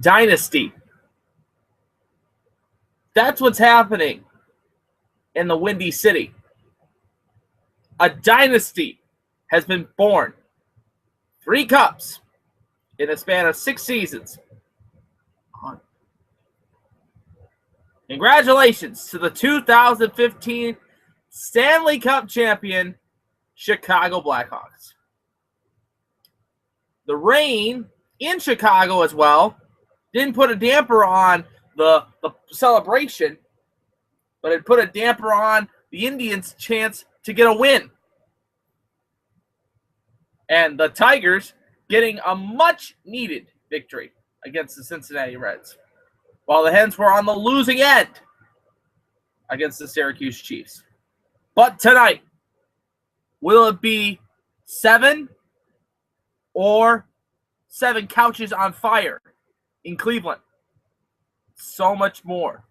dynasty. That's what's happening in the Windy City. A dynasty has been born. 3 cups in a span of 6 seasons. Congratulations to the 2015 Stanley Cup champion, Chicago Blackhawks. The rain in Chicago as well didn't put a damper on the celebration, but it put a damper on the Indians' chance to get a win. And the Tigers getting a much-needed victory against the Cincinnati Reds, while the Hens were on the losing end against the Syracuse Chiefs. But tonight, will it be 7 or 7 couches on fire in Cleveland? So much more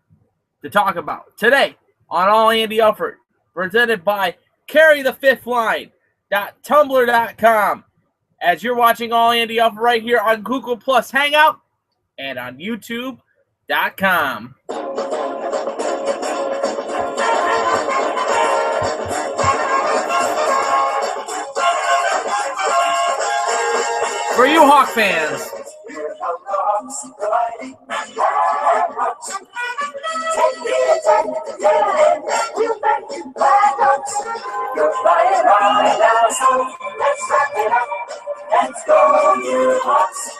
to talk about today on All Andy Alfred, presented by CarryTheFifthLine.tumblr.com. As you're watching All Andy Alfred right here on Google Plus Hangout and on YouTube.com. For you Hawk fans, let's go, you Hawks.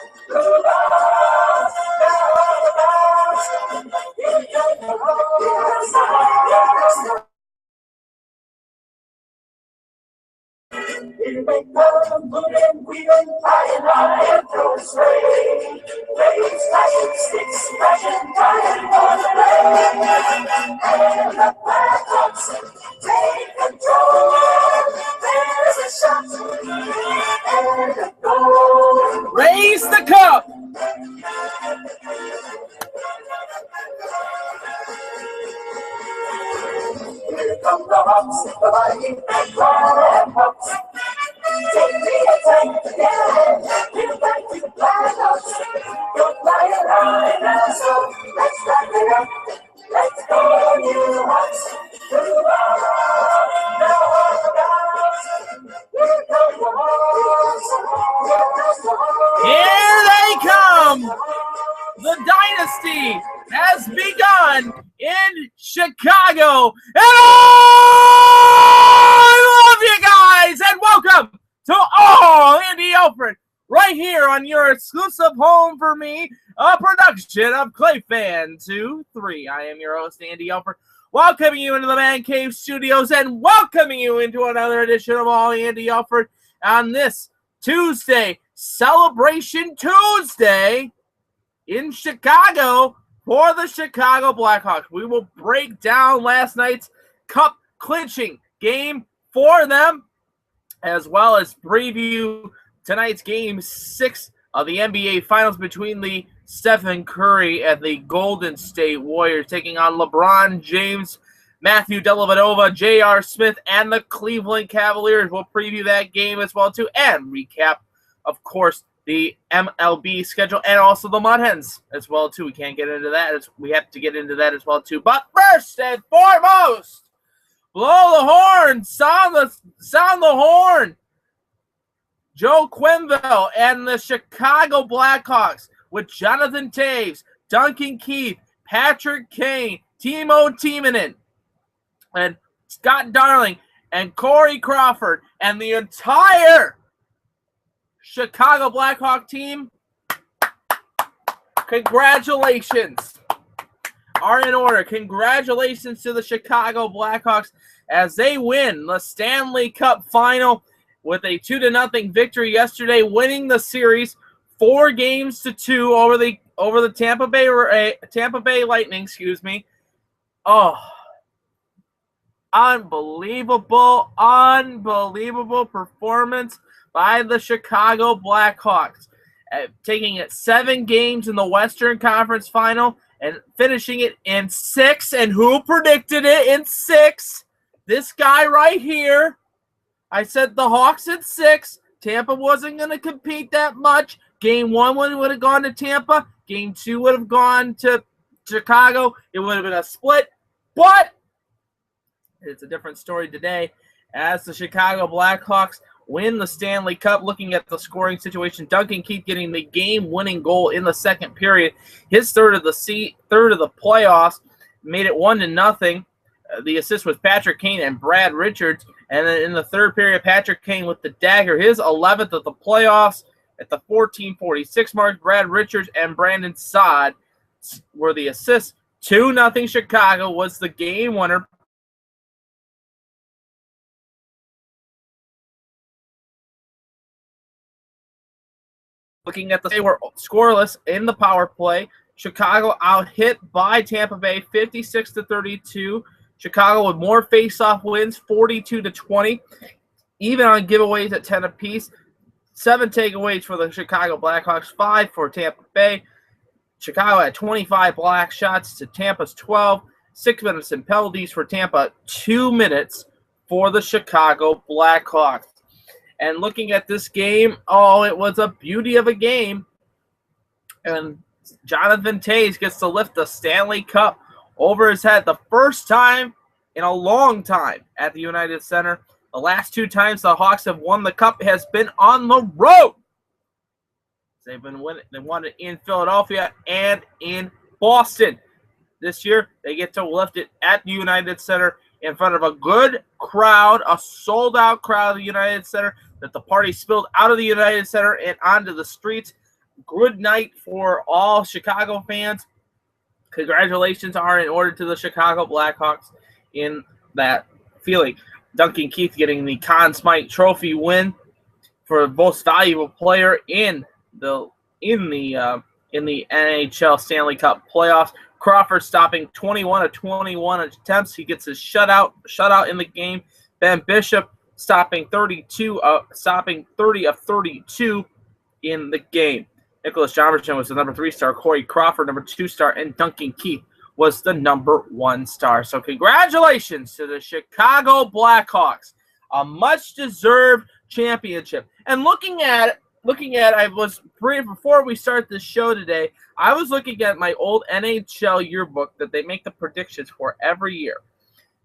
Here we come, moving, weaving, flying high and throw sway. Waves flashing, sticks crashing, dying for the rain. And the Blackhawks take control. There's a shot and a goal. raise the cup. Here come the Hawks, the mighty Blackhawks. Take the attack again. Give back to the Blackhawks. You're flying high now, so let's wrap it up. Let's go, you Hawks. Here come the Hawks. Here they come. The dynasty has begun in Chicago. And I love you guys. And welcome to All Andy Alfred, right here on your exclusive home for me, a production of Clay Fan 23. I am your host, Andy Alfred, welcoming you into the Man Cave Studios and welcoming you into another edition of All Andy Alfred on this Tuesday, Celebration Tuesday in Chicago for the Chicago Blackhawks. We will break down last night's cup clinching game for them, as well as preview tonight's game 6 of the NBA Finals between the Stephen Curry and the Golden State Warriors, taking on LeBron James, Matthew Dellavedova, J.R. Smith, and the Cleveland Cavaliers. We'll preview that game as well, too, and recap, of course, the MLB schedule and also the Mud Hens as well, too. We can't get into that. We have to get into that as well, too. But first and foremost, blow the horn, sound the horn. Joe Quenneville and the Chicago Blackhawks with Jonathan Toews, Duncan Keith, Patrick Kane, Timo Timonen, and Scott Darling, and Corey Crawford, and the entire Chicago Blackhawk team, congratulations are in order. Congratulations to the Chicago Blackhawks as they win the Stanley Cup final with a 2-0 victory yesterday, winning the series 4-2 over the Tampa Bay Lightning. Oh, unbelievable performance by the Chicago Blackhawks, taking it 7 games in the Western Conference Final and finishing it in 6. And who predicted it in 6? This guy right here. I said the Hawks in 6. Tampa wasn't going to compete that much. Game 1 would have gone to Tampa. Game 2 would have gone to Chicago. It would have been a split, but it's a different story today as the Chicago Blackhawks win the Stanley Cup. Looking at the scoring situation, Duncan Keith getting the game-winning goal in the second period. His third of the playoffs made it 1-0. The assist was Patrick Kane and Brad Richards. And then in the third period, Patrick Kane with the dagger, his 11th of the playoffs at the 14:46 mark. Brad Richards and Brandon Saad were the assists. 2-0 Chicago was the game winner. Looking at they were scoreless in the power play. Chicago out hit by Tampa Bay 56-32. Chicago with more face-off wins, 42-20. Even on giveaways at 10 apiece. 7 takeaways for the Chicago Blackhawks, 5 for Tampa Bay. Chicago had 25 block shots to Tampa's 12. 6 minutes in penalties for Tampa, 2 minutes for the Chicago Blackhawks. And looking at this game, oh, it was a beauty of a game. And Jonathan Toews gets to lift the Stanley Cup over his head the first time in a long time at the United Center. The last 2 times the Hawks have won the Cup has been on the road. They've been winning. They won it in Philadelphia and in Boston. This year, they get to lift it at the United Center in front of a good crowd, a sold-out crowd at the United Center, that the party spilled out of the United Center and onto the streets. Good night for all Chicago fans. Congratulations are in order to the Chicago Blackhawks in that feeling. Duncan Keith getting the Conn Smythe Trophy win for most valuable player in the NHL Stanley Cup playoffs. Crawford stopping 21 of 21 attempts. He gets his shutout in the game. Ben Bishop stopping 30 of 32 in the game. Nicholas Johnson was the number 3 star. Corey Crawford, number 2 star. And Duncan Keith was the number 1 star. So congratulations to the Chicago Blackhawks. A much-deserved championship. And looking at, before we start this show today, I was looking at my old NHL yearbook that they make the predictions for every year.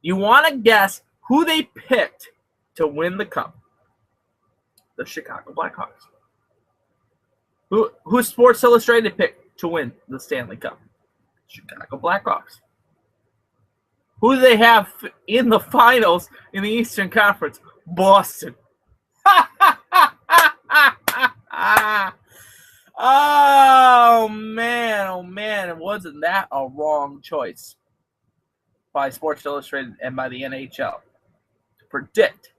You want to guess who they picked to win the Cup? The Chicago Blackhawks. Who Sports Illustrated picked to win the Stanley Cup? Chicago Blackhawks. Who do they have in the finals in the Eastern Conference? Boston. Oh, man. Wasn't that a wrong choice by Sports Illustrated and by the NHL to predict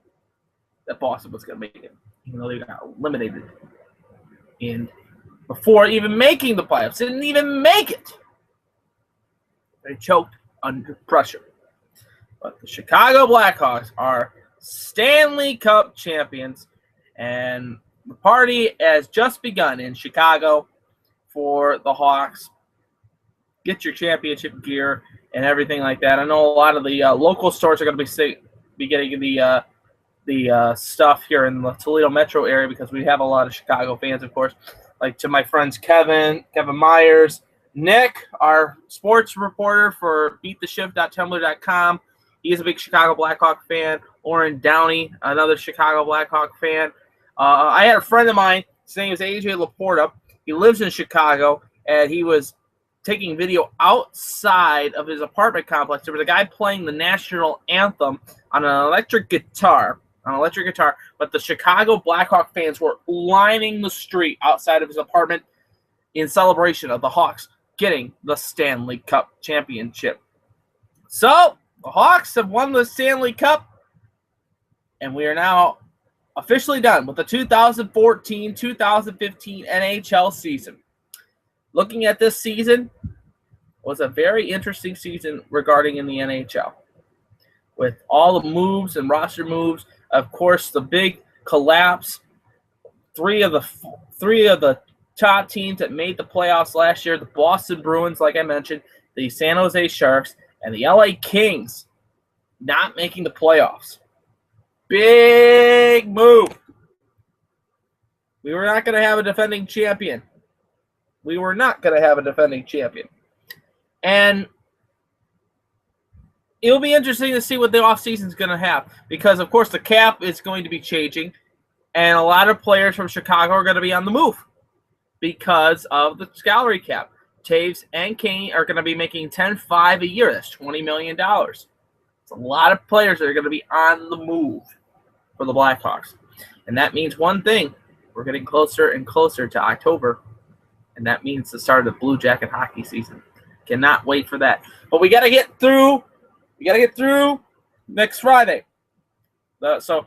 that Boston was going to make it, even though they got eliminated before even making the playoffs. Didn't even make it. They choked under pressure. But the Chicago Blackhawks are Stanley Cup champions, and the party has just begun in Chicago for the Hawks. Get your championship gear and everything like that. I know a lot of the local stores are going to be getting the stuff here in the Toledo metro area because we have a lot of Chicago fans, of course. Like to my friends Kevin Myers, Nick, our sports reporter for beattheshift.tumblr.com. He is a big Chicago Blackhawk fan. Oren Downey, another Chicago Blackhawk fan. I had a friend of mine. His name is AJ Laporta. He lives in Chicago, and he was taking video outside of his apartment complex. There was a guy playing the national anthem on an electric guitar, but the Chicago Blackhawk fans were lining the street outside of his apartment in celebration of the Hawks getting the Stanley Cup championship. So, the Hawks have won the Stanley Cup, and we are now officially done with the 2014-2015 NHL season. Looking at this season, was a very interesting season regarding in the NHL. With all the moves and roster moves, of course, the big collapse. Three of the top teams that made the playoffs last year, the Boston Bruins, like I mentioned, the San Jose Sharks, and the LA Kings not making the playoffs. Big move. We were not going to have a defending champion We were not going to have a defending champion. And it'll be interesting to see what the offseason is going to have because, of course, the cap is going to be changing, and a lot of players from Chicago are going to be on the move because of the salary cap. Taves and Kane are going to be making $10.5 a year. That's $20 million. It's a lot of players that are going to be on the move for the Blackhawks. And that means one thing. We're getting closer and closer to October, and that means the start of the Blue Jacket hockey season. Cannot wait for that. But we got to get through. We got to get through next Friday. So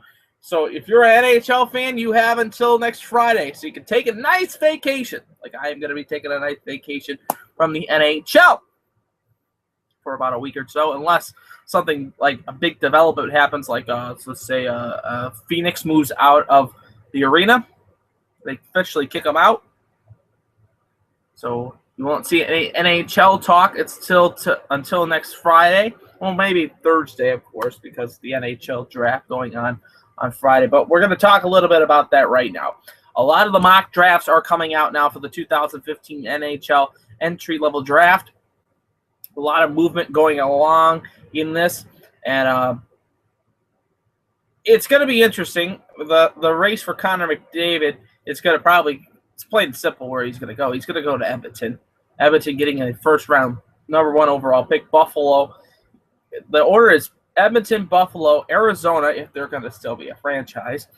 if you're an NHL fan, you have until next Friday. So you can take a nice vacation. Like I am going to be taking a nice vacation from the NHL for about a week or so, unless something like a big development happens, like let's say Phoenix moves out of the arena. They officially kick them out. So you won't see any NHL talk. It's until next Friday. Well, maybe Thursday, of course, because the NHL draft going on Friday. But we're going to talk a little bit about that right now. A lot of the mock drafts are coming out now for the 2015 NHL entry-level draft. A lot of movement going along in this. And it's going to be interesting. The race for Connor McDavid is going to probably – it's plain and simple where he's going to go. He's going to go to Edmonton. Edmonton getting a first-round number 1 overall pick. Buffalo. The order is Edmonton, Buffalo, Arizona, if they're going to still be a franchise.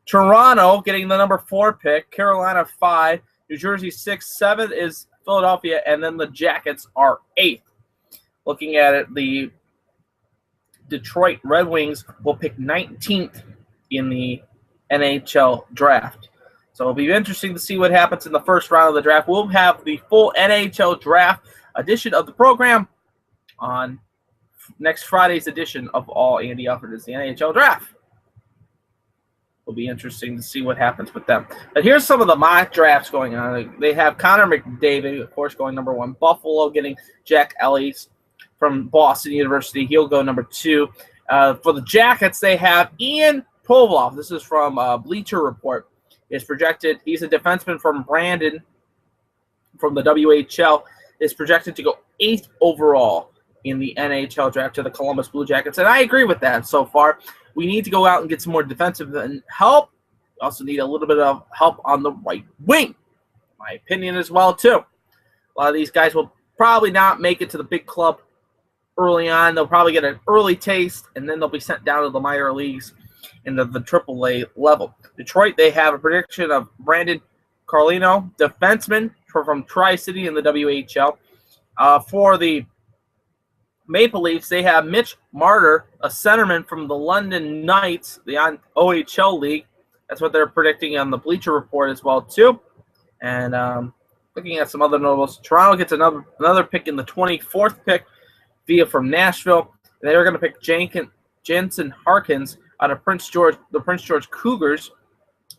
Toronto getting the number 4 pick. Carolina 5. New Jersey 6. 7 is Philadelphia. And then the Jackets are 8th. Looking at it, the Detroit Red Wings will pick 19th in the NHL draft. So it'll be interesting to see what happens in the first round of the draft. We'll have the full NHL draft edition of the program on next Friday's edition of All Andy Alfred is the NHL draft. It'll be interesting to see what happens with them. But here's some of the mock drafts going on. They have Connor McDavid, of course, going number 1. Buffalo getting Jack Ellis from Boston University. He'll go number 2. For the Jackets, they have Ian Provorov. This is from Bleacher Report. Is projected. He's a defenseman from Brandon, from the WHL. Is projected to go 8th overall in the NHL draft to the Columbus Blue Jackets, and I agree with that so far. We need to go out and get some more defensive help. We also need a little bit of help on the right wing, my opinion as well too. A lot of these guys will probably not make it to the big club early on. They'll probably get an early taste, and then they'll be sent down to the minor leagues into the AAA level. Detroit, they have a prediction of Brandon Carlino, defenseman from Tri-City in the WHL. For the Maple Leafs, they have Mitch Marner, a centerman from the London Knights, the OHL league. That's what they're predicting on the Bleacher Report as well too. And looking at some other notables, Toronto gets another pick in the 24th pick via from Nashville. They're going to pick Jansen Harkins out of the Prince George Cougars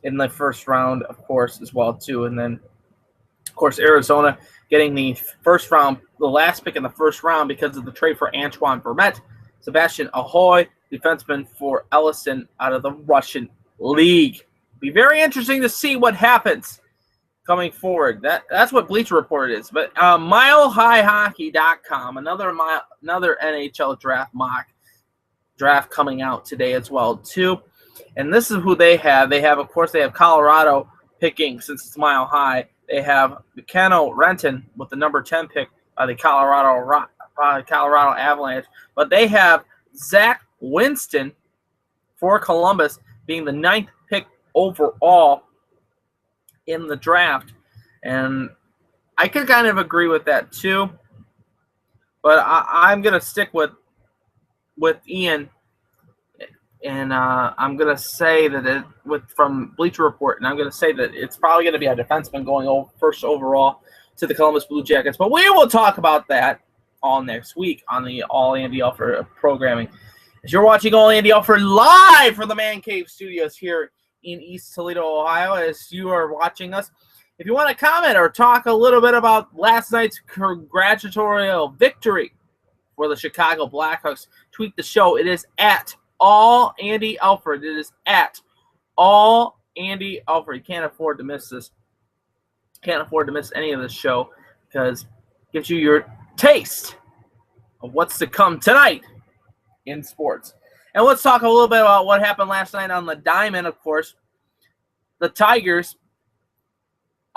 in the first round, of course, as well too. And then, of course, Arizona getting the last pick in the first round because of the trade for Antoine Vermette. Sebastian Ahoy, defenseman for Ellison out of the Russian league. Be very interesting to see what happens coming forward. That's what Bleacher Report is. But MileHighHockey.com, another NHL draft mock draft coming out today as well too. And this is who they have. They have Colorado picking, since it's Mile High. They have McKenna Renton with the number 10 pick by the Colorado Avalanche. But they have Zach Winston for Columbus being the 9th pick overall in the draft. And I can kind of agree with that too. But I'm going to stick with Ian. And I'm going to say that from Bleacher Report, and I'm going to say that it's probably going to be a defenseman going first overall to the Columbus Blue Jackets. But we will talk about that all next week on the All Andy Alfred programming. As you're watching All Andy Alfred live from the Man Cave Studios here in East Toledo, Ohio, as you are watching us, if you want to comment or talk a little bit about last night's congratulatory victory for the Chicago Blackhawks, tweet the show. It is at All Andy Alfred. It is at All Andy Alfred. You can't afford to miss this. Can't afford to miss any of this show because it gives you your taste of what's to come tonight in sports. And let's talk a little bit about what happened last night on the diamond, of course. The Tigers,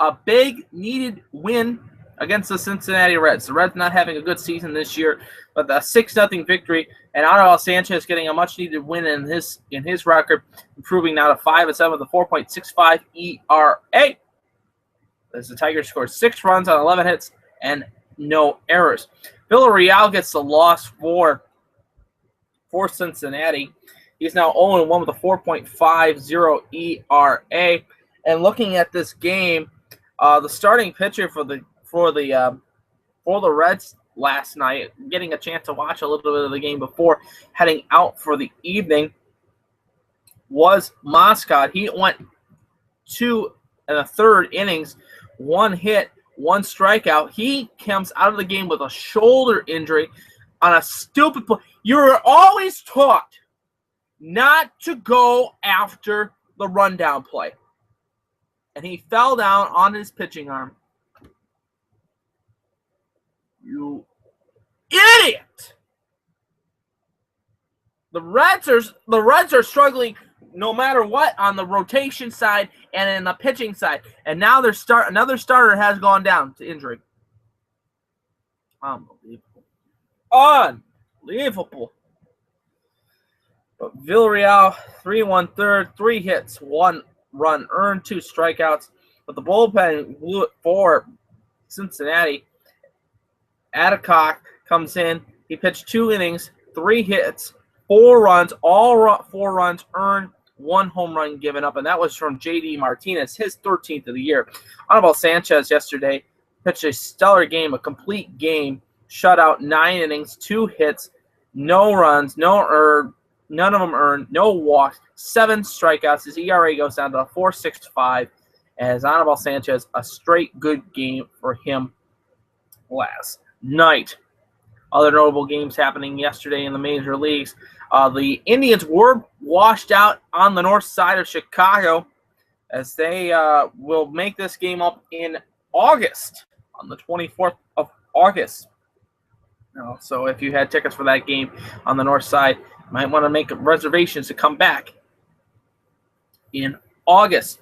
a big needed win against the Cincinnati Reds. The Reds not having a good season this year, but the 6-0 victory, and Anibal Sanchez getting a much-needed win in his record, improving now to 5-7 with a 4.65 ERA. As the Tigers scored 6 runs on 11 hits and no errors. Villarreal gets the loss for Cincinnati. He's now 0-1 with a 4.50 ERA. And looking at this game, the starting pitcher for the Reds last night, getting a chance to watch a little bit of the game before heading out for the evening, was Moscot. He went 2 1/3 innings, 1 hit, 1 strikeout. He comes out of the game with a shoulder injury on a stupid play. You were always taught not to go after the rundown play. And he fell down on his pitching arm. You idiot! The Reds are struggling no matter what on the rotation side and in the pitching side. And now another starter has gone down to injury. Unbelievable. Unbelievable. But Villarreal, 3 1/3, 3 hits, 1 run earned, 2 strikeouts. But the bullpen blew it for Cincinnati. Adcock comes in. He pitched 2 innings, 3 hits, 4 runs, all 4 runs earned, 1 home run given up, and that was from J.D. Martinez, his 13th of the year. Anibal Sanchez yesterday pitched a stellar game, a complete game, shut out 9 innings, 2 hits, no runs, none of them earned, no walks, 7 strikeouts. His ERA goes down to a 4.65 as Anibal Sanchez, a straight good game for him last night. Other notable games happening yesterday in the major leagues. The Indians were washed out on the north side of Chicago as they will make this game up in August, on the 24th of August. So if you had tickets for that game on the north side, you might want to make reservations to come back in August.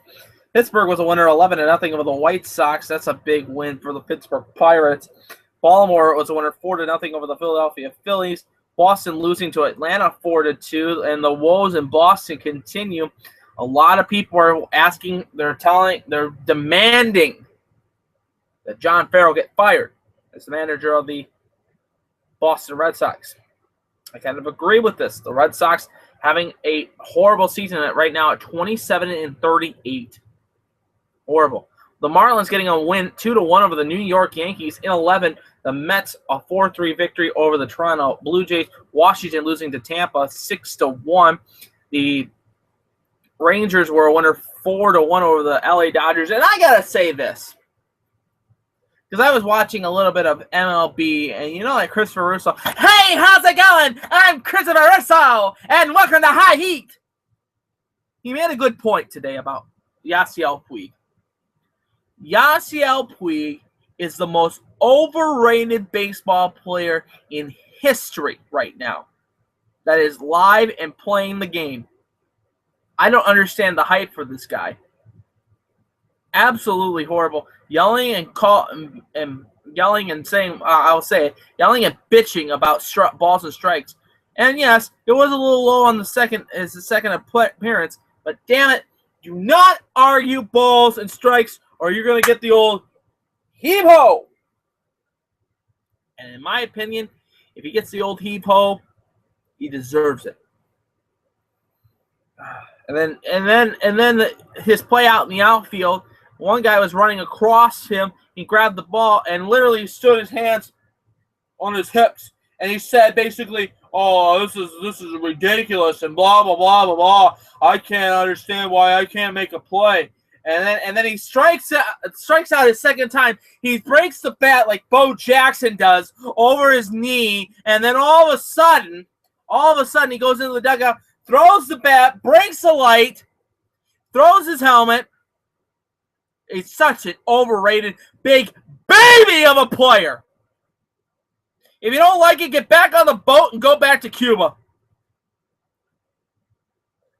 Pittsburgh was a winner 11-0 over the White Sox. That's a big win for the Pittsburgh Pirates. Baltimore was a winner 4-0 over the Philadelphia Phillies. Boston losing to Atlanta 4-2, and the woes in Boston continue. A lot of people are asking, they're demanding that John Farrell get fired as the manager of the Boston Red Sox. I kind of agree with this. The Red Sox having a horrible season right now at 27-38. Horrible. The Marlins getting a win 2-1 over the New York Yankees in 11. The Mets a 4-3 victory over the Toronto Blue Jays. Washington losing to Tampa 6-1. The Rangers were a winner 4-1 over the LA Dodgers. And I gotta say this, because I was watching a little bit of MLB, and you know, like Christopher Russo. Hey, how's it going? I'm Christopher Russo, and welcome to High Heat. He made a good point today about Yasiel Puig. Yasiel Puig is the most overrated baseball player in history right now that is live and playing the game. I don't understand the hype for this guy. Absolutely horrible. Yelling and yelling and saying, yelling and bitching about balls and strikes. And yes, it was a little low on the second appearance, but damn it, do not argue balls and strikes, or you're going to get the old heave-ho. And in my opinion, if he gets the old heave-ho, he deserves it. And then his play out in the outfield, one guy was running across him. He grabbed the ball and literally stood his hands on his hips, and he said basically, "Oh, this is ridiculous," and blah blah blah blah blah. I can't understand why I can't make a play. And then he strikes out his second time. He breaks the bat like Bo Jackson does over his knee, and then all of a sudden he goes into the dugout, throws the bat, breaks the light, throws his helmet. He's such an overrated big baby of a player. If you don't like it, get back on the boat and go back to Cuba.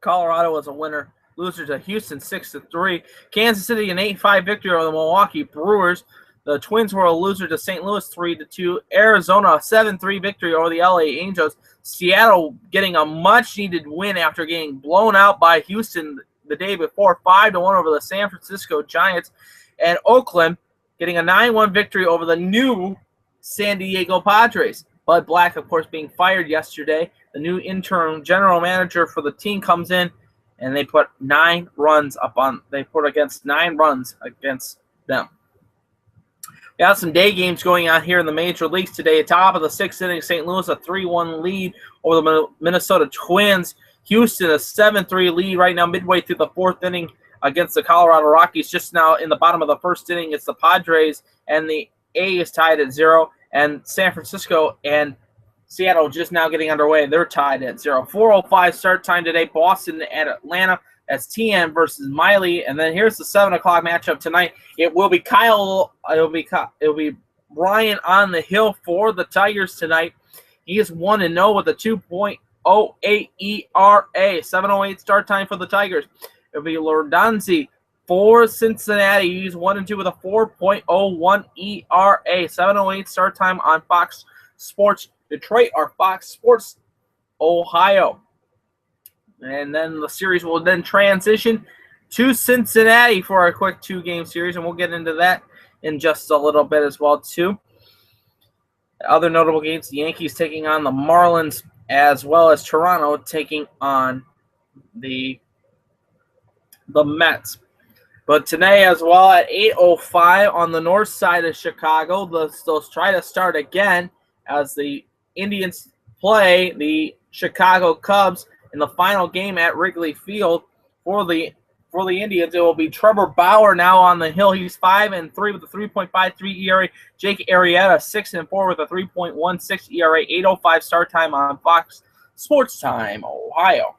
Colorado was a winner. Loser to Houston 6-3. Kansas City an 8-5 victory over the Milwaukee Brewers. The Twins were a loser to St. Louis 3-2. Arizona a 7-3 victory over the LA Angels. Seattle getting a much-needed win after getting blown out by Houston the day before, 5-1 over the San Francisco Giants. And Oakland getting a 9-1 victory over the new San Diego Padres. Bud Black, of course, being fired yesterday. The new interim general manager for the team comes in, and they put 9 runs against 9 runs against them. We got some day games going on here in the major leagues today. Top of the 6th inning, St. Louis a 3-1 lead over the Minnesota Twins. Houston a 7-3 lead right now, midway through the 4th inning against the Colorado Rockies. Just now in the bottom of the 1st inning, it's the Padres and the A's tied at 0, and San Francisco and Seattle just now getting underway. They're tied at 0. 4:05 start time today. Boston at Atlanta. That's TN versus Miley. And then here's the 7 o'clock matchup tonight. It will be It'll be Brian on the hill for the Tigers tonight. He is 1-0 with a 2.08 ERA. 7:08 start time for the Tigers. It'll be Lordanzi for Cincinnati. He's 1-2 with a 4.01 ERA. 7:08 start time on Fox Sports Detroit or Fox Sports Ohio. And then the series will then transition to Cincinnati for a quick 2-game series, and we'll get into that in just a little bit as well, too. Other notable games, the Yankees taking on the Marlins, as well as Toronto taking on the Mets. But today as well at 8:05 on the north side of Chicago, they'll try to start again as the Indians play the Chicago Cubs in the final game at Wrigley Field. For the Indians, it will be Trevor Bauer now on the hill. He's 5-3 with a 3.53 ERA. Jake Arrieta 6-4 with a 3.16 ERA. 8:05 start time on Fox Sports Time, Ohio.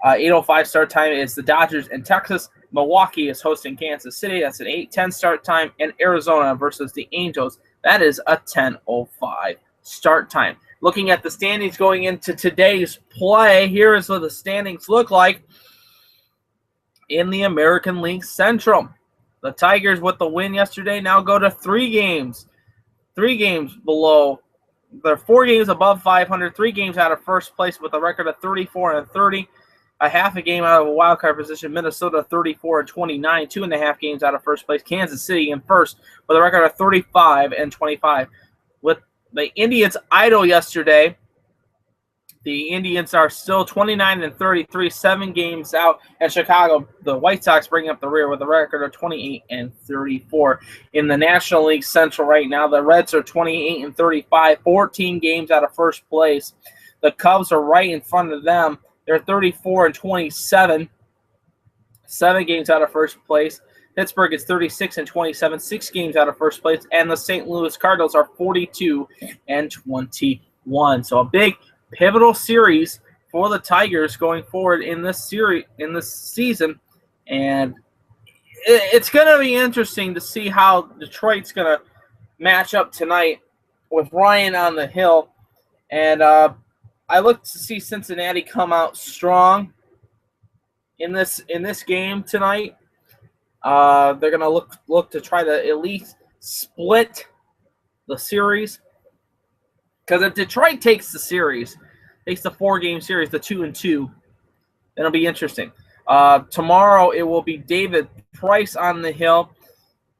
8:05 start time is the Dodgers in Texas. Milwaukee is hosting Kansas City. That's an 8:10 start time. And Arizona versus the Angels. That is a 10:05 start time. Looking at the standings going into today's play, here is what the standings look like in the American League Central. The Tigers, with the win yesterday, now go to 3 games. 3 games below. They're 4 games above 500, 3 games out of first place with a record of 34-30. A half a game out of a wild card position. Minnesota 34-29, 2.5 games out of first place. Kansas City in first with a record of 35-25. With the Indians idle yesterday, the Indians are still 29-33, 7 games out. And Chicago, the White Sox bringing up the rear with a record of 28-34. In the National League Central right now, the Reds are 28-35, 14 games out of first place. The Cubs are right in front of them. They're 34-27, 7 games out of first place. Pittsburgh is 36-27, 6 games out of first place. And the St. Louis Cardinals are 42-21. So a big pivotal series for the Tigers going forward in this season. And it's going to be interesting to see how Detroit's going to match up tonight with Ryan on the hill. And I look to see Cincinnati come out strong in this game tonight. They're going to look to try to at least split the series. Because if Detroit takes the 4-game series, the 2-2, it'll be interesting. Tomorrow it will be David Price on the hill.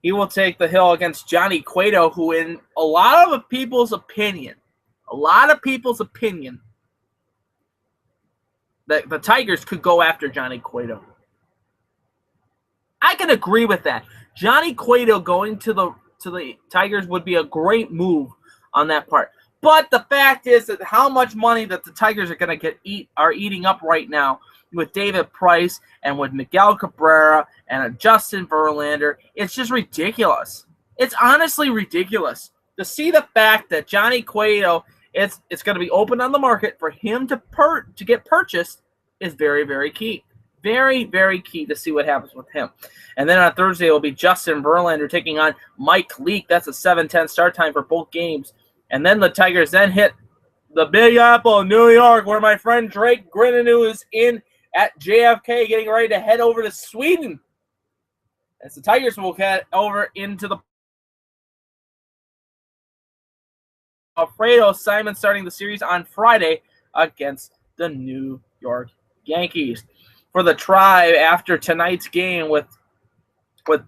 He will take the hill against Johnny Cueto, who in a lot of people's opinion, that the Tigers could go after Johnny Cueto. I can agree with that. Johnny Cueto going to the Tigers would be a great move on that part. But the fact is that how much money that the Tigers are going to are eating up right now with David Price and with Miguel Cabrera and Justin Verlander, it's just ridiculous. It's honestly ridiculous to see the fact that Johnny Cueto, it's going to be open on the market for him to get purchased is very, very key. very, very key to see what happens with him. And then on Thursday, it will be Justin Verlander taking on Mike Leake. That's a 7:10 start time for both games. And then the Tigers then hit the Big Apple, New York, where my friend Drake Grinanu is in at JFK, getting ready to head over to Sweden. As the Tigers will head over into the Alfredo Simon starting the series on Friday against the New York Yankees. For the Tribe, after tonight's game with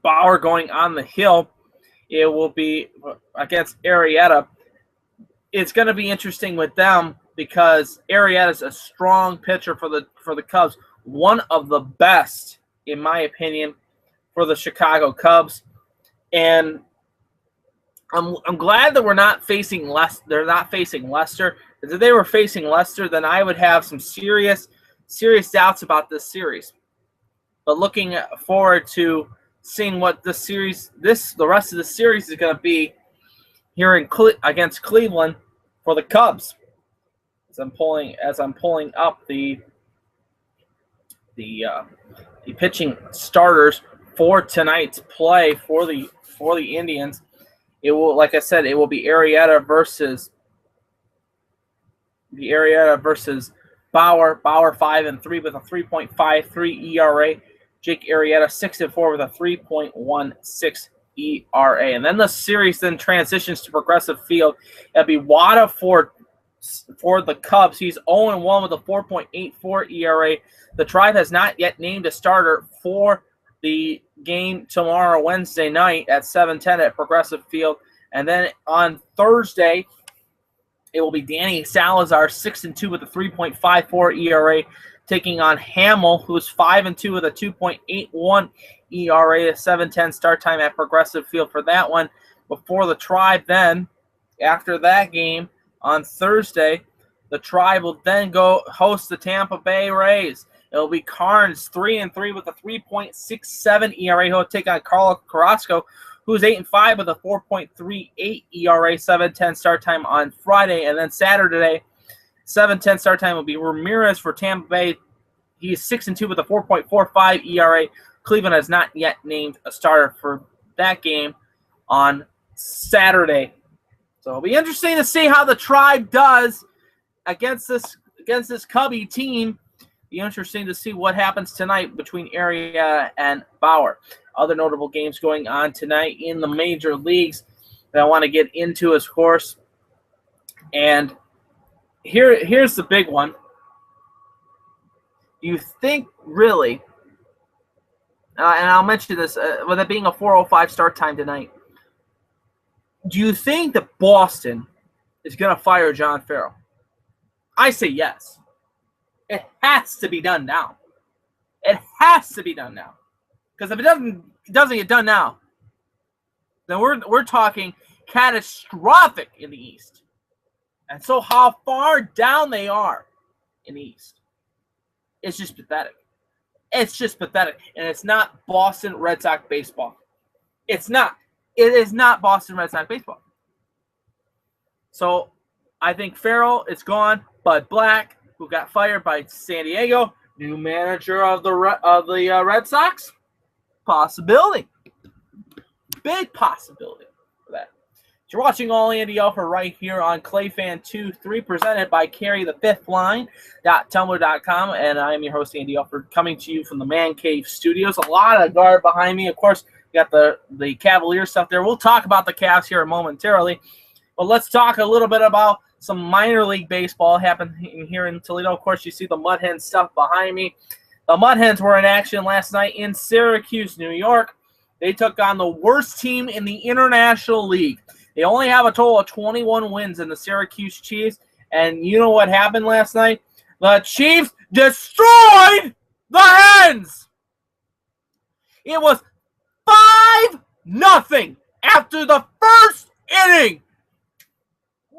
Bauer going on the hill, it will be against Arrieta. It's going to be interesting with them because Arrieta is a strong pitcher for the Cubs, one of the best, in my opinion, for the Chicago Cubs. And I'm glad that we're not facing they're not facing Leicester. If they were facing Leicester, then I would have some serious doubts about this series. But looking forward to seeing what the rest of the series is going to be here against Cleveland for the Cubs. As I'm pulling up the pitching starters for tonight's play for the Indians. It will, like I said, it will be Arrieta versus Bauer. Bauer 5-3 with a 3.53 ERA. Jake Arrieta 6-4 with a 3.16 ERA. And then the series then transitions to Progressive Field. It'll be Wada for the Cubs. He's 0-1 with a 4.84 ERA. The Tribe has not yet named a starter for the game tomorrow, Wednesday night at 7:10 at Progressive Field. And then on Thursday, it will be Danny Salazar, 6-2 with a 3.54 ERA, taking on Hamill, who's 5-2 with a 2.81 ERA, a 7:10 start time at Progressive Field for that one. Before the Tribe then, after that game on Thursday, the Tribe will then go host the Tampa Bay Rays. It'll be Carnes, 3-3 with a 3.67 ERA. He'll take on Carlos Carrasco, who's 8-5 with a 4.38 ERA, 7:10 start time on Friday. And then Saturday, 7:10 start time will be Ramirez for Tampa Bay. He's 6-2 with a 4.45 ERA. Cleveland has not yet named a starter for that game on Saturday. So it'll be interesting to see how the Tribe does against this Cubby team. Be interesting to see what happens tonight between Arrieta and Bauer. Other notable games going on tonight in the major leagues that I want to get into, of course. And here's the big one. You think really, and I'll mention this, with it being a 4:05 start time tonight, do you think that Boston is going to fire John Farrell? I say yes. It has to be done now. It has to be done now. Because if it doesn't get done now, then we're talking catastrophic in the East. And so how far down they are in the East, it's just pathetic. It's just pathetic. And it's not Boston Red Sox baseball. It's not. It is not Boston Red Sox baseball. So I think Farrell is gone. Bud Black, who got fired by San Diego, new manager of the Red Sox, possibility, big possibility for that. So you're watching All Andy Alfred right here on ClayFan23, presented by CarryTheFifthLine.tumblr.com, and I am your host Andy Alfred, coming to you from the Man Cave Studios. A lot of guard behind me, of course. We got the Cavaliers stuff there. We'll talk about the Cavs here momentarily, but let's talk a little bit about some minor league baseball happening here in Toledo. Of course, you see the Mud Hens stuff behind me. The Mud Hens were in action last night in Syracuse, New York. They took on the worst team in the International League. They only have a total of 21 wins in the Syracuse Chiefs. And you know what happened last night? The Chiefs destroyed the Hens. It was 5-0 after the first inning.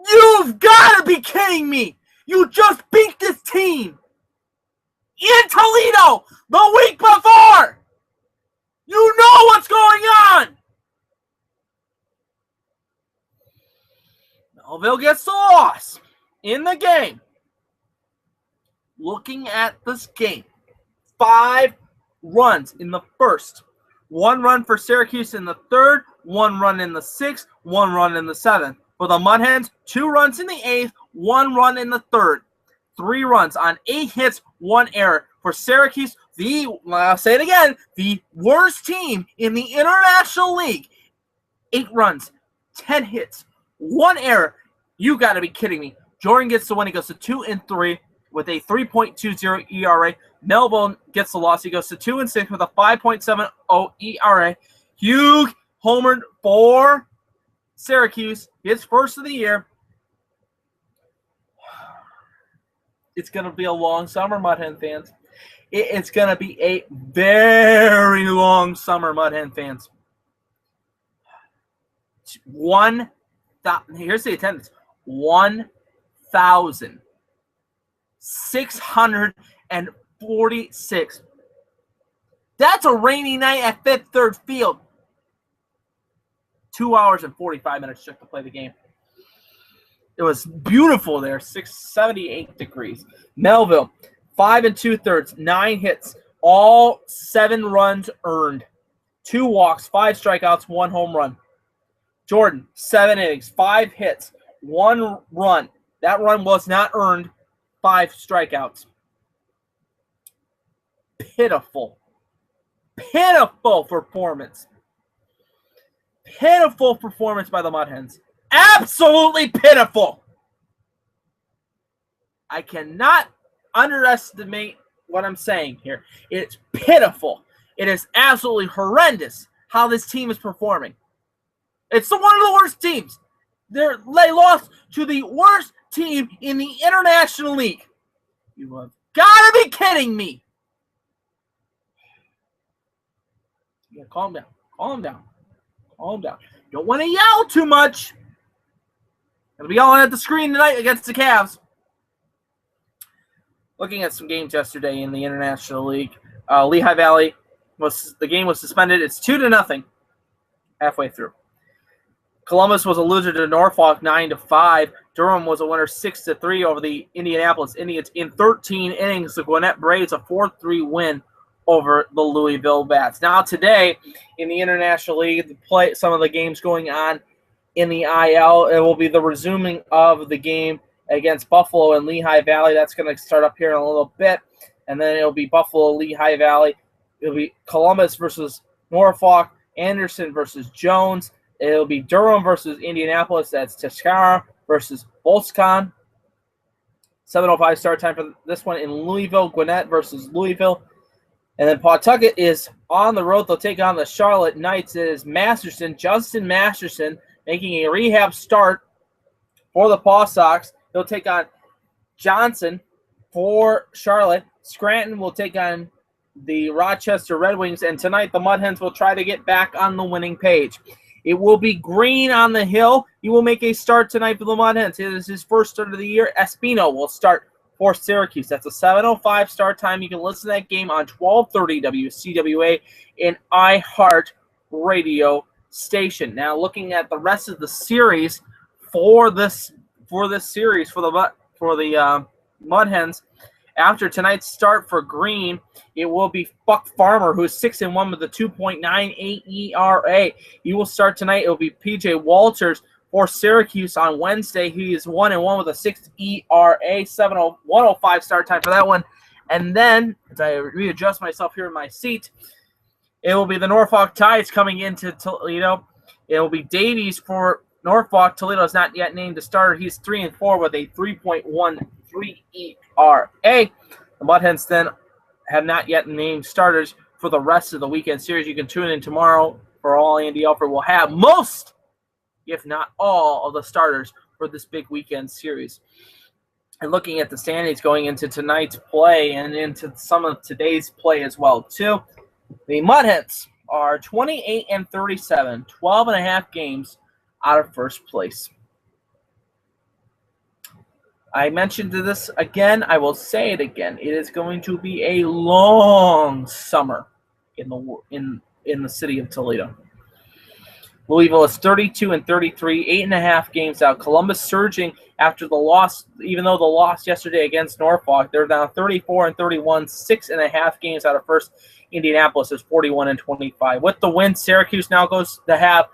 You've got to be kidding me. You just beat this team in Toledo the week before. You know what's going on. Melville gets the loss in the game. Looking at this game, 5 runs in the first, 1 run for Syracuse in the third, 1 run in the sixth, 1 run in the seventh. For the Mud Hens, 2 runs in the eighth, 1 run in the third. 3 runs on 8 hits, 1 error. For Syracuse, I'll say it again, the worst team in the International League. 8 runs, 10 hits, 1 error. You got to be kidding me. Jordan gets the win. He goes to 2-3 with a 3.20 ERA. Melville gets the loss. He goes to 2-6 with a 5.70 ERA. Hugh homered for Syracuse, his first of the year. It's going to be a long summer, Mud Hen fans. It's going to be a very long summer, Mud Hen fans. Here's the attendance. 1,646. That's a rainy night at Fifth Third Field. 2 hours and 45 minutes just to play the game. It was beautiful there, 78 degrees. Melville, 5 2/3, 9 hits, all 7 runs earned. 2 walks, 5 strikeouts, 1 home run. Jordan, 7 innings, 5 hits, 1 run. That run was not earned, 5 strikeouts. Pitiful performance. Pitiful performance by the Mud Hens. Absolutely pitiful. I cannot underestimate what I'm saying here. It's pitiful. It is absolutely horrendous how this team is performing. It's one of the worst teams. They lost to the worst team in the International League. You have got to be kidding me. Yeah, calm down. Don't want to yell too much. I'll be yelling at the screen tonight against the Cavs. Looking at some games yesterday in the International League, Lehigh Valley the game was suspended. It's 2-0 halfway through. Columbus was a loser to Norfolk 9-5. Durham was a winner 6-3 over the Indianapolis Indians in 13 innings. The Gwinnett Braves a 4-3 win over the Louisville Bats. Now today in the International League, some of the games going on in the IL. It will be the resuming of the game against Buffalo and Lehigh Valley. That's going to start up here in a little bit. And then it'll be Buffalo, Lehigh Valley. It'll be Columbus versus Norfolk, Anderson versus Jones. It'll be Durham versus Indianapolis. That's Tashkara versus Volscon. 7:05 start time for this one in Louisville. Gwinnett versus Louisville. And then Pawtucket is on the road. They'll take on the Charlotte Knights. It is Justin Masterson, making a rehab start for the Paw Sox. He'll take on Johnson for Charlotte. Scranton will take on the Rochester Red Wings. And tonight the Mud Hens will try to get back on the winning page. It will be Green on the hill. He will make a start tonight for the Mud Hens. It is his first start of the year. Espino will start for Syracuse. That's a 7:05 start time. You can listen to that game on 1230 WCWA in iHeart Radio station. Now looking at the rest of the series for the Mud Hens. After tonight's start for Green, it will be Buck Farmer, who is 6-1 with a 2.98 ERA. He will start tonight. It will be PJ Walters for Syracuse on Wednesday. He is 1-1 with a 6 ERA, 1:05 start time for that one. And then, as I readjust myself here in my seat, it will be the Norfolk Tides coming into Toledo. It will be Davies for Norfolk. Toledo is not yet named a starter. He's 3-4 with a 3.13 ERA. The Mud Hens then have not yet named starters for the rest of the weekend series. You can tune in tomorrow for All Andy Alfred. We'll have most, if not all, of the starters for this big weekend series. And looking at the standings going into tonight's play and into some of today's play as well, too, the Mud Hens are 28-37, 12.5 games out of first place. I mentioned this again. I will say it again. It is going to be a long summer in the city of Toledo. Louisville is 32-33, 8.5 games out. Columbus surging after the loss, even though the loss yesterday against Norfolk. They're down 34-31, 6.5 games out of first. Indianapolis is 41-25. With the win, Syracuse now goes to have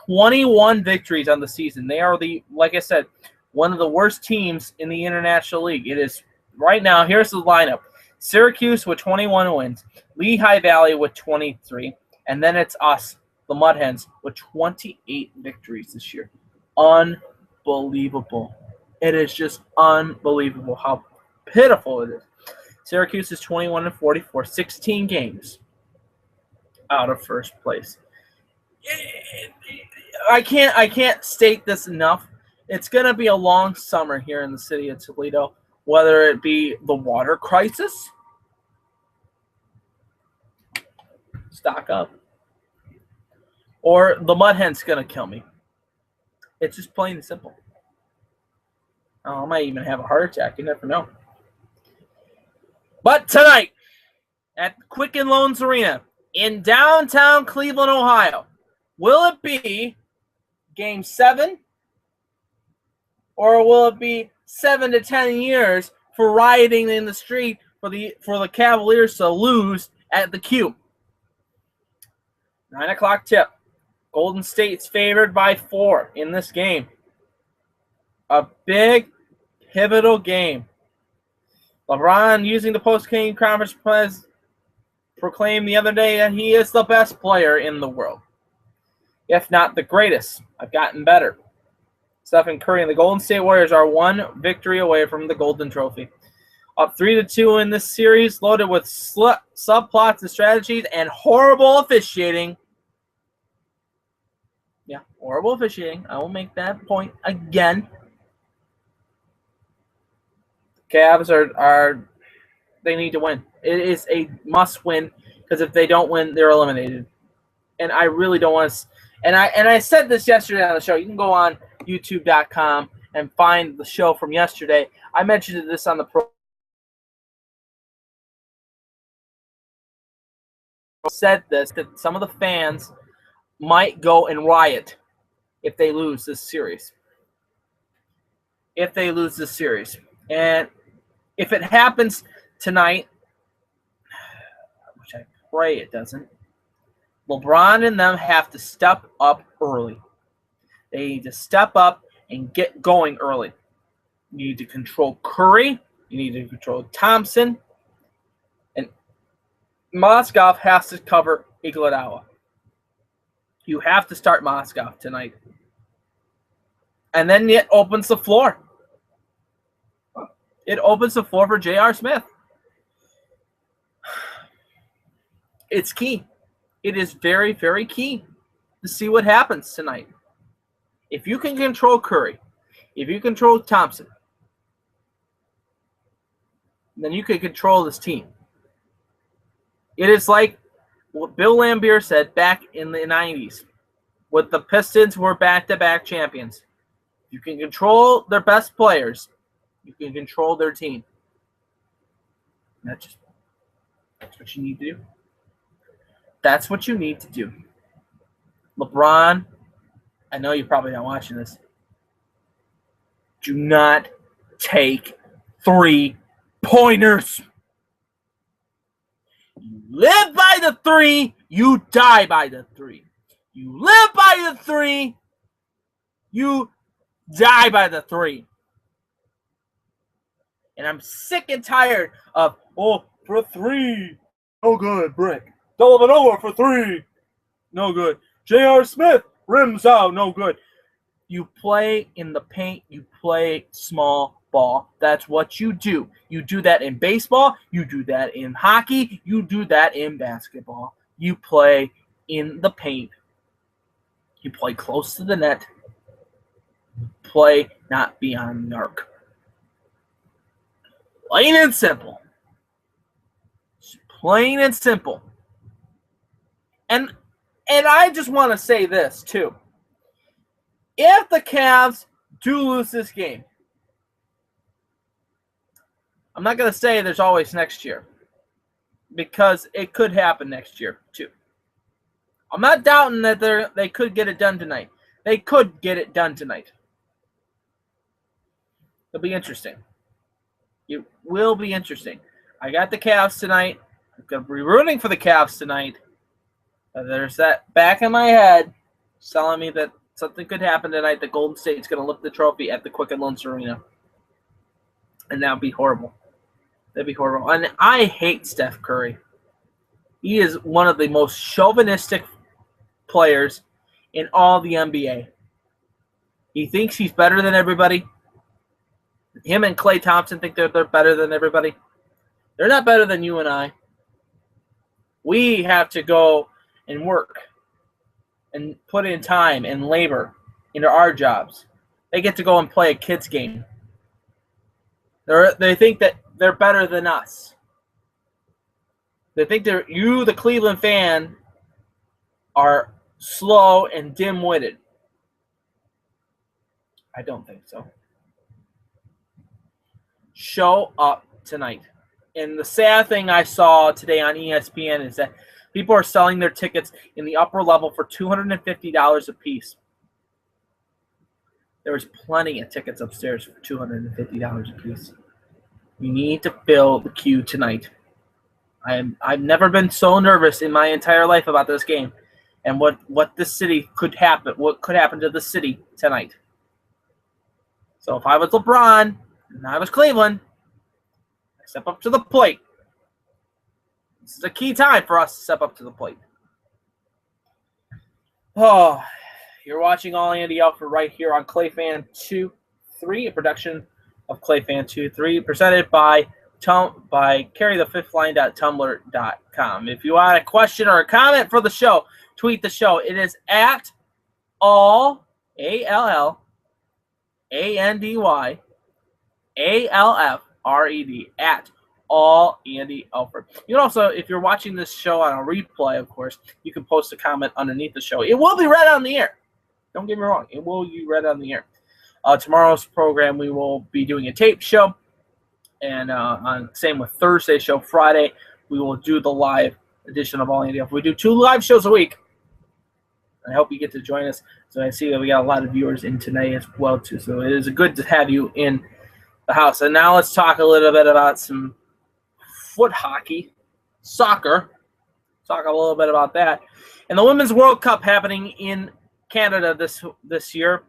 21 victories on the season. They are like I said, one of the worst teams in the International League. It is right now. Here's the lineup: Syracuse with 21 wins, Lehigh Valley with 23, and then it's us, the Mud Hens, with 28 victories this year. Unbelievable. It is just unbelievable how pitiful it is. Syracuse is 21-44, 16 games out of first place. I can't state this enough. It's going to be a long summer here in the city of Toledo, whether it be the water crisis, stock up, or the Mud Hen's going to kill me. It's just plain and simple. I might even have a heart attack. You never know. But tonight, at Quicken Loans Arena in downtown Cleveland, Ohio, will it be Game 7? Or will it be 7 to 10 years for rioting in the street for the Cavaliers to lose at the Q? 9 o'clock tip. Golden State's favored by 4 in this game. A big, pivotal game. LeBron, using the post-game conference press, proclaimed the other day that he is the best player in the world, if not the greatest. I've gotten better. Stephen Curry and the Golden State Warriors are 1 victory away from the Golden Trophy. Up 3-2 in this series, loaded with subplots and strategies and horrible officiating. Yeah, horrible officiating. I will make that point again. Cavs are they need to win. It is a must-win because if they don't win, they're eliminated. And I really don't want to. And I said this yesterday on the show. You can go on YouTube.com and find the show from yesterday. I mentioned this on the pro. Said this that some of the fans might go and riot if they lose this series. And if it happens tonight, which I pray it doesn't, LeBron and them have to step up early. They need to step up and get going early. You need to control Curry. You need to control Thompson. And Moskov has to cover Iguodala. You have to start Moskov tonight. And then it opens the floor. It opens the floor for J.R. Smith. It's key. It is very, very key to see what happens tonight. If you can control Curry, if you control Thompson, then you can control this team. It is like what Bill Laimbeer said back in the 90s with the Pistons who were back-to-back champions. You can control their best players. You can control their team. That's what you need to do. That's what you need to do. LeBron, I know you're probably not watching this. Do not take 3-pointers. You live by the 3, you die by the 3. You live by the 3, you die by the 3. And I'm sick and tired of, for 3, no good, Brick. Dellavedova for 3, no good. J.R. Smith, rims out, no good. You play in the paint, you play small ball. That's what you do. You do that in baseball, you do that in hockey, you do that in basketball. You play in the paint. You play close to the net. Play not beyond the arc. Plain and simple. Plain and simple. And I just want to say this, too. If the Cavs do lose this game, I'm not going to say there's always next year, because it could happen next year, too. I'm not doubting that they could get it done tonight. They could get it done tonight. It'll be interesting. It will be interesting. I got the Cavs tonight. I'm going to be rooting for the Cavs tonight. There's that back in my head telling me that something could happen tonight. The Golden State's going to lift the trophy at the Quicken Loans Arena. And that would be horrible. That'd be horrible. And I hate Steph Curry. He is one of the most chauvinistic players in all the NBA. He thinks he's better than everybody. Him and Klay Thompson think they're better than everybody. They're not better than you and I. We have to go and work and put in time and labor into our jobs. They get to go and play a kid's game. They think that they're better than us. They think you, the Cleveland fan, are slow and dim-witted. I don't think so. Show up tonight. And the sad thing I saw today on ESPN is that people are selling their tickets in the upper level for $250 a piece. There was plenty of tickets upstairs for $250 a piece. You need to fill the queue tonight. I've never been so nervous in my entire life about this game and what this city could happen, what could happen to the city tonight. So if I was LeBron and I was Cleveland, I step up to the plate. This is a key time for us to step up to the plate. Oh, you're watching All Andy Alfred right here on ClayFan 23, a production of ClayFan 23, presented by carrythefifthline.tumblr.com. If you want a question or a comment for the show, tweet the show. It is at all ALLANDY ALFRED at All Andy Alfred. You can also, if you're watching this show on a replay, of course, you can post a comment underneath the show. It will be read on the air. Don't get me wrong. It will be read on the air. Tomorrow's program, we will be doing a tape show. And same with Thursday show. Friday, we will do the live edition of All Andy Alfred. We do 2 live shows a week. I hope you get to join us. So I see that we got a lot of viewers in tonight as well, too. So it is good to have you in the house. And now let's talk a little bit about some foot hockey, soccer. Talk a little bit about that. And the Women's World Cup happening in Canada this year.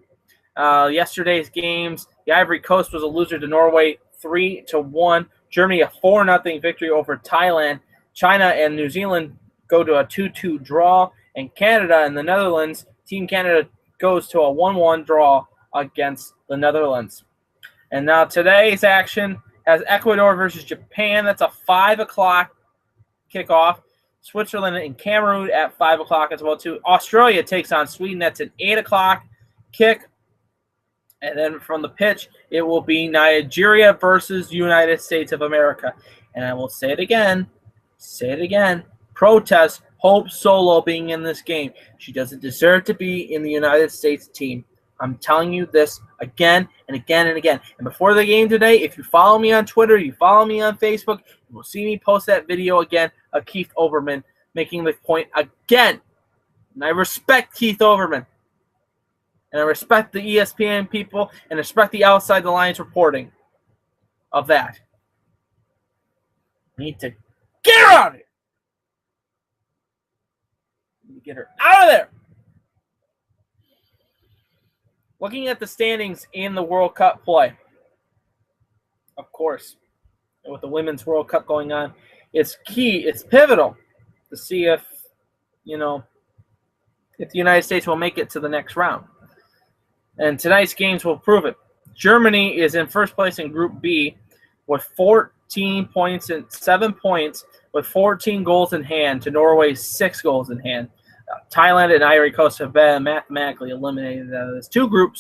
Yesterday's games, the Ivory Coast was a loser to Norway 3-1. Germany a 4-0 victory over Thailand. China and New Zealand go to a 2-2 draw. And Canada and the Netherlands, Team Canada goes to a 1-1 draw against the Netherlands. And now today's action has Ecuador versus Japan. That's a 5 o'clock kickoff. Switzerland and Cameroon at 5 o'clock as well, too. Australia takes on Sweden. That's an 8 o'clock kick. And then from the pitch, it will be Nigeria versus United States of America. And I will say it again. Protest Hope Solo being in this game. She doesn't deserve to be in the United States team. I'm telling you this again and again and again. And before the game today, if you follow me on Twitter, you follow me on Facebook, you will see me post that video again of Keith Olbermann making the point again. And I respect Keith Olbermann. And I respect the ESPN people and I respect the Outside the Lines reporting of that. We need to get her out of here. We need to get her out of there. Looking at the standings in the World Cup play, of course, and with the Women's World Cup going on, it's key, it's pivotal to see if the United States will make it to the next round. And tonight's games will prove it. Germany is in first place in Group B with 14 points and 7 points with 14 goals in hand to Norway's 6 goals in hand. Thailand and Ivory Coast have been mathematically eliminated out of this. 2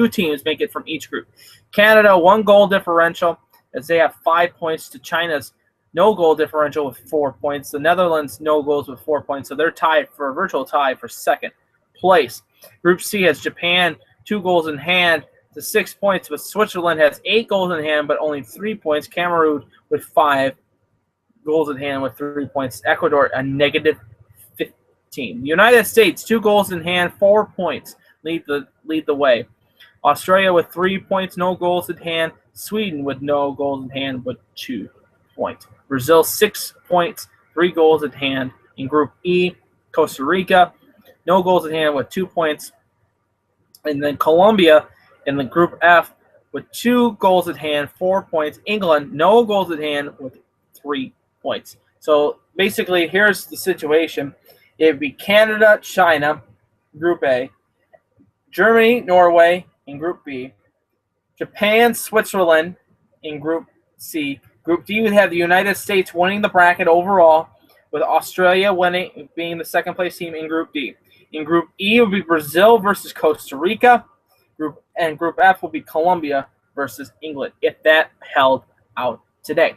teams make it from each group. Canada, 1 goal differential as they have 5 points to China's no goal differential with 4 points. The Netherlands, no goals with 4 points. So they're tied for a virtual tie for second place. Group C has Japan, 2 goals in hand to 6 points, but Switzerland has 8 goals in hand, but only 3 points. Cameroon with 5 goals in hand with 3 points. Ecuador, a negative team. The United States, 2 goals in hand, 4 points, lead the way. Australia with 3 points, no goals in hand. Sweden with no goals in hand, with 2 points. Brazil, 6 points, 3 goals in hand. In Group E, Costa Rica, no goals in hand with 2 points. And then Colombia in the Group F with 2 goals in hand, 4 points. England, no goals in hand with 3 points. So basically, here's the situation. It would be Canada, China, Group A, Germany, Norway in Group B, Japan, Switzerland in Group C. Group D would have the United States winning the bracket overall, with Australia being the second place team in Group D. In Group E would be Brazil versus Costa Rica. Group F will be Colombia versus England, if that held out today.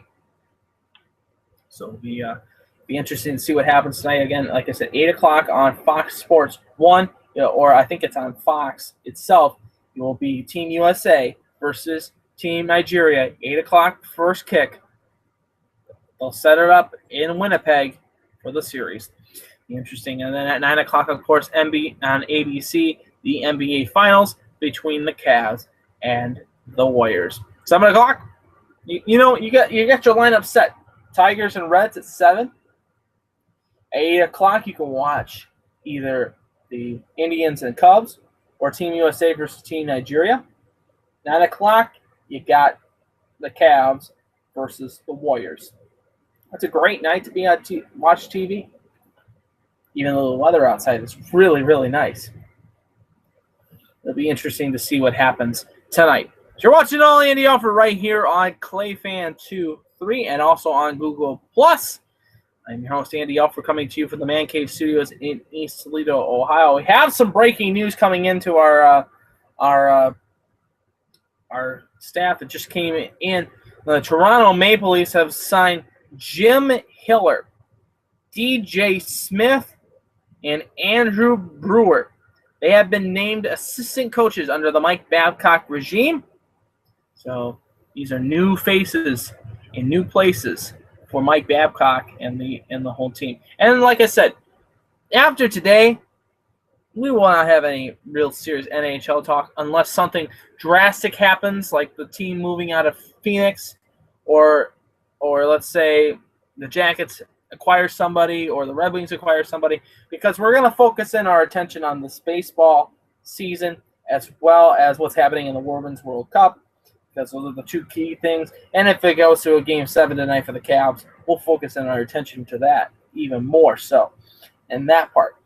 So it'll be interesting to see what happens tonight. Again, like I said, 8 o'clock on Fox Sports 1, or I think it's on Fox itself. It will be Team USA versus Team Nigeria. 8 o'clock, first kick. They'll set it up in Winnipeg for the series. Be interesting. And then at 9 o'clock, of course, on ABC, the NBA Finals between the Cavs and the Warriors. 7 o'clock, you got your lineup set. Tigers and Reds at 7. At 8 o'clock, you can watch either the Indians and Cubs or Team USA versus Team Nigeria. 9 o'clock, you got the Cavs versus the Warriors. That's a great night to be on watch TV. Even though the weather outside is really, really nice. It'll be interesting to see what happens tonight. So you're watching All Andy Alfred right here on ClayFan23 and also on Google+. I'm your host, Andy Alfred, coming to you from the Man Cave Studios in East Toledo, Ohio. We have some breaking news coming into our staff that just came in. The Toronto Maple Leafs have signed Jim Hiller, DJ Smith, and Andrew Brewer. They have been named assistant coaches under the Mike Babcock regime. So these are new faces in new places for Mike Babcock and the whole team. And like I said, after today, we will not have any real serious NHL talk unless something drastic happens, like the team moving out of Phoenix, or let's say the Jackets acquire somebody or the Red Wings acquire somebody, because we're going to focus in our attention on this baseball season as well as what's happening in the Women's World Cup, because those are the 2 key things. And if it goes to a Game 7 tonight for the Cavs, we'll focus in our attention to that even more so in that part.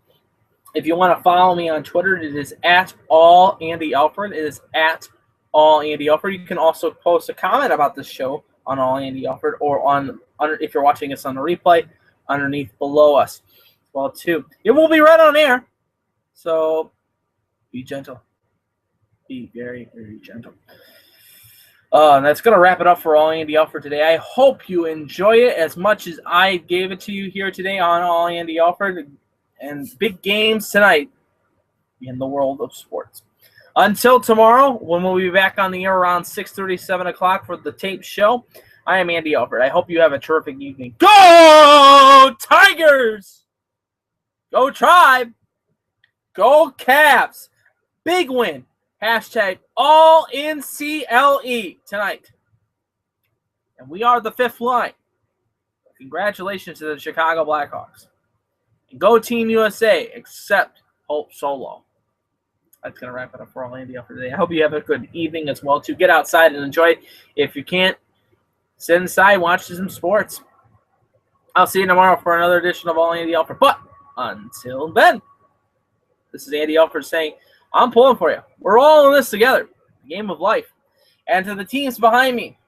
If you want to follow me on Twitter, it is at All Andy Alfred. It is at All Andy Alfred. You can also post a comment about this show on All Andy Alfred, or if you're watching us on the replay, underneath below us as well too. It will be right on air, so be gentle. Be very, very gentle. And that's going to wrap it up for All Andy Alfred today. I hope you enjoy it as much as I gave it to you here today on All Andy Alfred, and big games tonight in the world of sports. Until tomorrow, when we'll be back on the air around 6:30, 7 o'clock for the tape show, I am Andy Alfred. I hope you have a terrific evening. Go Tigers! Go Tribe! Go Cavs! Big win. Hashtag All NCLE tonight. And we are the 5th line. Congratulations to the Chicago Blackhawks. And go Team USA, except Hope Solo. That's going to wrap it up for All Andy Alfred today. I hope you have a good evening as well, too. Get outside and enjoy it. If you can't, sit inside and watch some sports. I'll see you tomorrow for another edition of All Andy Alfred. But until then, this is Andy Alfred saying, I'm pulling for you. We're all in this together. The game of life. And to the teams behind me,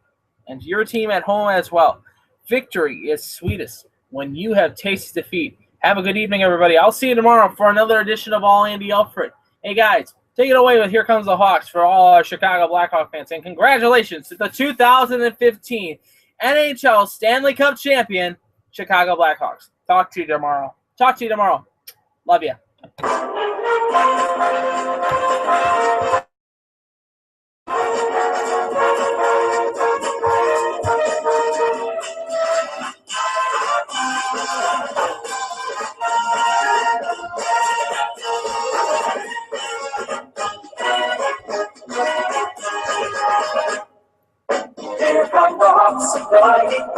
and to your team at home as well, victory is sweetest when you have tasted defeat. Have a good evening, everybody. I'll see you tomorrow for another edition of All Andy Alfred. Hey, guys, take it away with Here Comes the Hawks for all our Chicago Blackhawk fans. And congratulations to the 2015 NHL Stanley Cup champion, Chicago Blackhawks. Talk to you tomorrow. Love you. providing